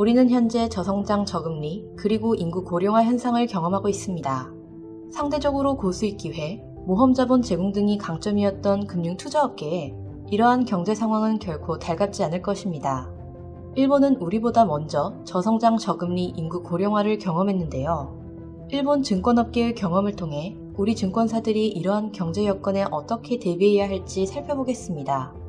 우리는 현재 저성장 저금리 그리고 인구 고령화 현상을 경험하고 있습니다. 상대적으로 고수익 기회, 모험 자본 제공 등이 강점이었던 금융 투자업계에 이러한 경제 상황은 결코 달갑지 않을 것입니다. 일본은 우리보다 먼저 저성장 저금리 인구 고령화를 경험했는데요. 일본 증권업계의 경험을 통해 우리 증권사들이 이러한 경제 여건에 어떻게 대비해야 할지 살펴보겠습니다.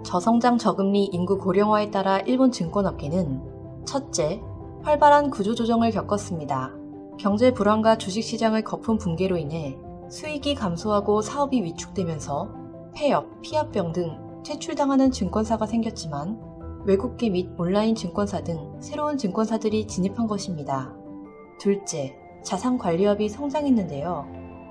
저성장 저금리 인구 고령화에 따라 일본 증권업계는 첫째, 활발한 구조조정을 겪었습니다. 경제 불안과 주식시장의 거품 붕괴로 인해 수익이 감소하고 사업이 위축되면서 폐업, 피합병 등 퇴출당하는 증권사가 생겼지만 외국계 및 온라인 증권사 등 새로운 증권사들이 진입한 것입니다. 둘째, 자산관리업이 성장했는데요.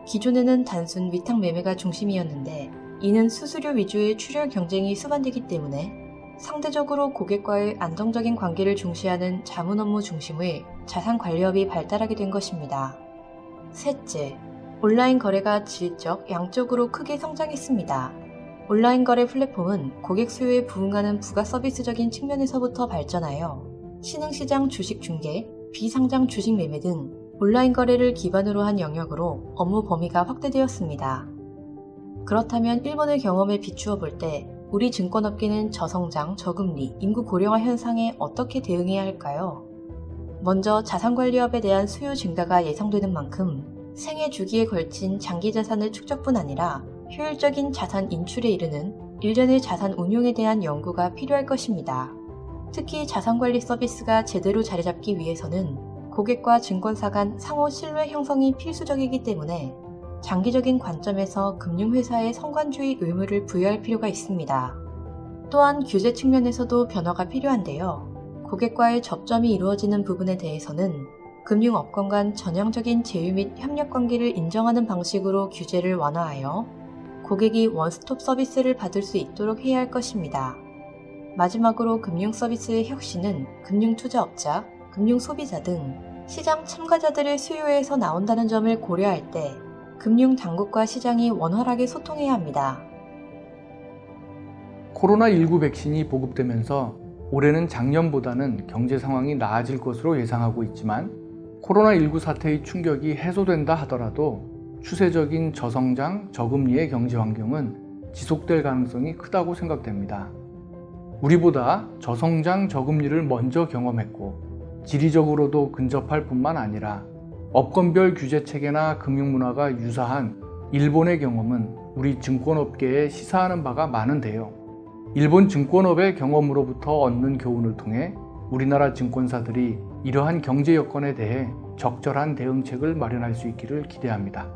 기존에는 단순 위탁 매매가 중심이었는데 이는 수수료 위주의 출혈 경쟁이 수반되기 때문에 상대적으로 고객과의 안정적인 관계를 중시하는 자문 업무 중심의 자산관리업이 발달하게 된 것입니다. 셋째, 온라인 거래가 질적, 양적으로 크게 성장했습니다. 온라인 거래 플랫폼은 고객 수요에 부응하는 부가 서비스적인 측면에서부터 발전하여 신흥시장 주식 중개, 비상장 주식 매매 등 온라인 거래를 기반으로 한 영역으로 업무 범위가 확대되었습니다. 그렇다면 일본의 경험에 비추어 볼 때 우리 증권업계는 저성장, 저금리, 인구 고령화 현상에 어떻게 대응해야 할까요? 먼저 자산관리업에 대한 수요 증가가 예상되는 만큼 생애 주기에 걸친 장기 자산을 축적뿐 아니라 효율적인 자산 인출에 이르는 일련의 자산 운용에 대한 연구가 필요할 것입니다. 특히 자산관리 서비스가 제대로 자리잡기 위해서는 고객과 증권사 간 상호 신뢰 형성이 필수적이기 때문에 장기적인 관점에서 금융회사의 성관주의 의무를 부여할 필요가 있습니다. 또한 규제 측면에서도 변화가 필요한데요. 고객과의 접점이 이루어지는 부분에 대해서는 금융업권 간 전형적인 제휴 및 협력관계를 인정하는 방식으로 규제를 완화하여 고객이 원스톱 서비스를 받을 수 있도록 해야 할 것입니다. 마지막으로 금융서비스의 혁신은 금융투자업자, 금융소비자 등 시장 참가자들의 수요에서 나온다는 점을 고려할 때 금융당국과 시장이 원활하게 소통해야 합니다. 코로나19 백신이 보급되면서 올해는 작년보다는 경제 상황이 나아질 것으로 예상하고 있지만 코로나19 사태의 충격이 해소된다 하더라도 추세적인 저성장, 저금리의 경제 환경은 지속될 가능성이 크다고 생각됩니다. 우리보다 저성장, 저금리를 먼저 경험했고 지리적으로도 근접할 뿐만 아니라 업권별 규제 체계나 금융문화가 유사한 일본의 경험은 우리 증권업계에 시사하는 바가 많은데요. 일본 증권업의 경험으로부터 얻는 교훈을 통해 우리나라 증권사들이 이러한 경제 여건에 대해 적절한 대응책을 마련할 수 있기를 기대합니다.